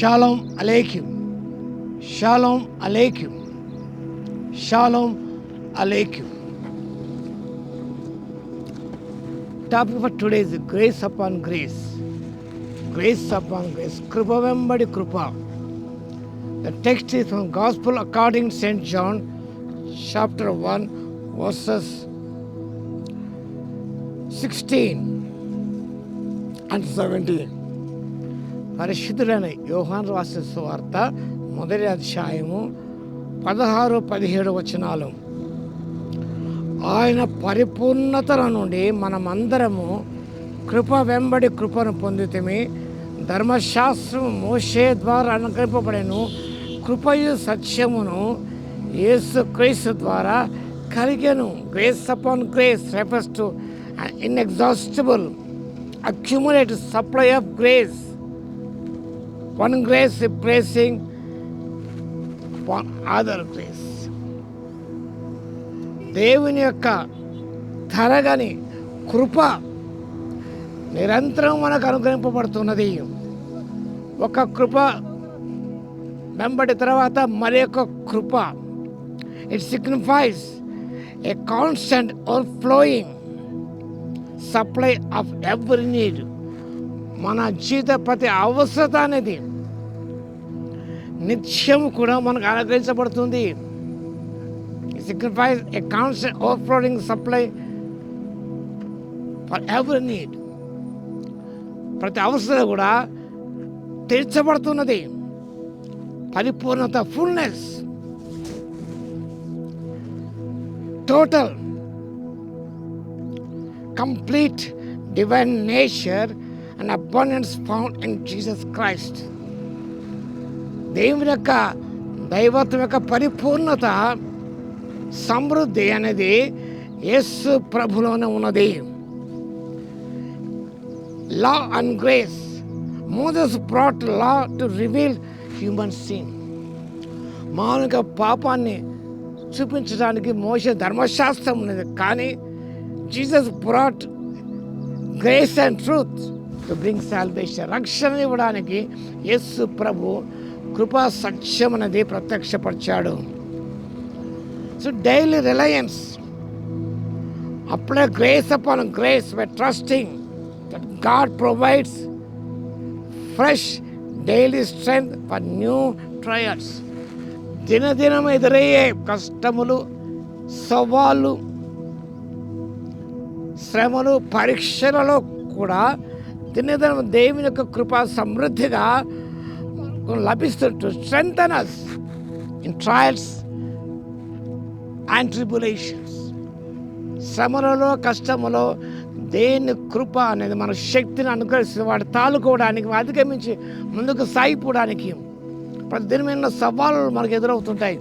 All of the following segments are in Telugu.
షాలోమ్ అలేఖ్యం, షాలోమ్ అలేఖ్యం, షాలోమ్ అలేఖ్యం. Topic for today is grace upon grace. Grace upon grace. కృప వెంబడి కృప. The text is from Gospel according to St. John, chapter 1, verses 16 and 17. పరిశుద్ధుడైన యోహాను రాసిన సువార్త 1వ అధ్యాయము 16-17 వచనాలు. ఆయన పరిపూర్ణతల నుండి మనమందరము కృప వెంబడి కృపను పొందితిమి. ధర్మశాస్త్రము మోషే ద్వారా అనుగ్రహింపబడెను, కృపయు సత్యమును యేసుక్రీస్తు ద్వారా కలిగెను. Grace upon grace refers to an inexhaustible accumulated supply of grace. One grace replacing upon other grace. దేవుని యొక్క తరగని కృప నిరంతరం మనకు అనుగ్రహింపబడుతున్నది. ఒక కృప వెంబడి తర్వాత మరి యొక్క కృప. It signifies a constant overflowing supply of every need. మన జీవిత ప్రతి అవసరత అనేది నిత్యం కూడా మనకు అనుగ్రహించబడుతుంది. It signifies a constant overflowing supply for every need. ప్రతి అవసరం కూడా తీర్చబడుతున్నది. పరిపూర్ణత, fullness, total complete divine nature and abundance found in Jesus Christ. దేవుని యొక్క దైవత్వం యొక్క పరిపూర్ణత, సమృద్ధి అనేది యేసు ప్రభులోనే ఉన్నది. Law and grace. Moses brought law to reveal human sin. మానవ పాపాన్ని చూపించడానికి మోసే ధర్మశాస్త్రం ఉన్నది, కానీ Jesus brought grace and truth to bring salvation. రక్షణ ఇవ్వడానికి యేసు ప్రభు కృపా సత్యం అనేది ప్రత్యక్షపరిచాడు. So daily reliance, apply grace upon grace by trusting that God provides fresh daily strength for new trials. దినదినం ఎదురయ్యే కష్టములు, సవాళ్ళు, శ్రమలు, పరీక్షలలో కూడా దినదినం దేవుని యొక్క కృప సమృద్ధిగా లభిస్తుంటూ strengthen us in trials and tribulations. శ్రమలలో, కష్టములో దేని కృప అనేది మన శక్తిని అనుగ్రహిస్తుంది. వాటి తాలుకోవడానికి, అధిగమించి ముందుకు సాగిపోవడానికి. ప్రతి దినం ఎన్నో సవాళ్ళు మనకు ఎదురవుతుంటాయి,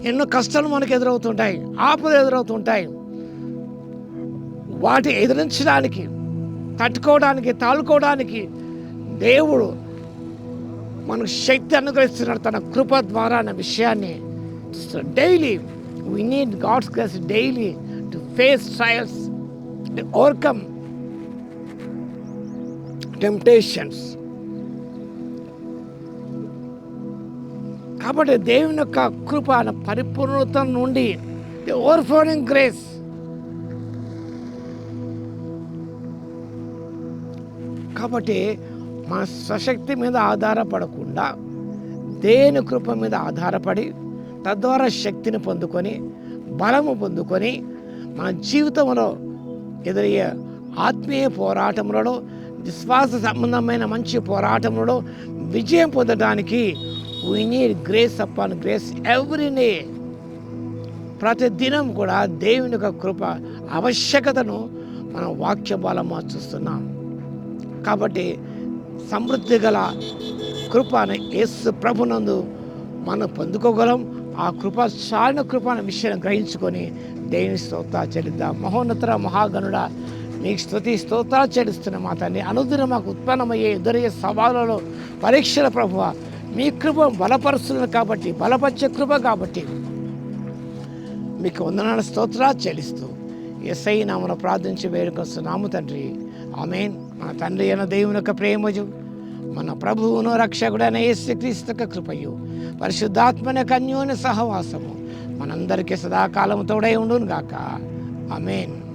ఎన్నో కష్టాలు మనకు ఎదురవుతుంటాయి, ఆపదలు ఎదురవుతుంటాయి. వాటి ఎదిరించడానికి, తట్టుకోవడానికి, తాలుకోవడానికి దేవుడు మనకు శక్తి అనుగ్రహిస్తున్నాడు తన కృప ద్వారా అనే విషయాన్ని daily. We need God's grace daily to face trials, to overcome temptations. కాబట్టి దేవుని యొక్క కృప పరిపూర్ణత నుండి ఓవర్ఫ్లోయింగ్ గ్రేస్. కాబట్టి మన స్వశక్తి మీద ఆధారపడకుండా దేవుని కృప మీద ఆధారపడి తద్వారా శక్తిని పొందుకొని, బలము పొందుకొని, మన జీవితంలో ఎదురయ్యే ఆత్మీయ పోరాటములలో, విశ్వాస సంబంధమైన మంచి పోరాటములలో విజయం పొందడానికి we need grace upon grace every day. ప్రతి దినం కూడా దేవుని యొక్క కృప ఆవశ్యకతను మనం వాక్య బలము చూస్తున్నాం. కాబట్టి సమృద్ధి గల కృపను యేసు ప్రభునందు మనం పొందుకోగలం. ఆ కృప చాలిన కృప అనే విషయాన్ని గ్రహించుకొని దేవుని స్తోత్రాలు చెల్లిద్దాం. మహోన్నత మహాగణుడ, మీకు స్తుతి స్తోత్రాలు చెల్లిస్తున్న మా తండ్రి. అనుదినం మాకు ఉత్పన్నమయ్యే ఎదురయ్యే సవాళ్ళలో, పరీక్షల ప్రభువ మీ కృప బలపరుస్తుంది కాబట్టి, బలపరిచే కృప కాబట్టి మీకు వందనాల స్తోత్రాలు చెల్లిస్తూ యేసయ్య నామమున ప్రార్థించి వేడుకొస్తున్నాము తండ్రి. ఆమేన్. మన తండ్రి అయిన దేవుని యొక్క ప్రేమజు, మన ప్రభువును రక్షకుడైన యేసుక్రీస్తు యొక్క కృపయు పరిశుద్ధాత్మని యొక్క అన్యోన్య సహవాసము మనందరికీ సదాకాలం తోడై ఉండును గాక. ఆమేన్.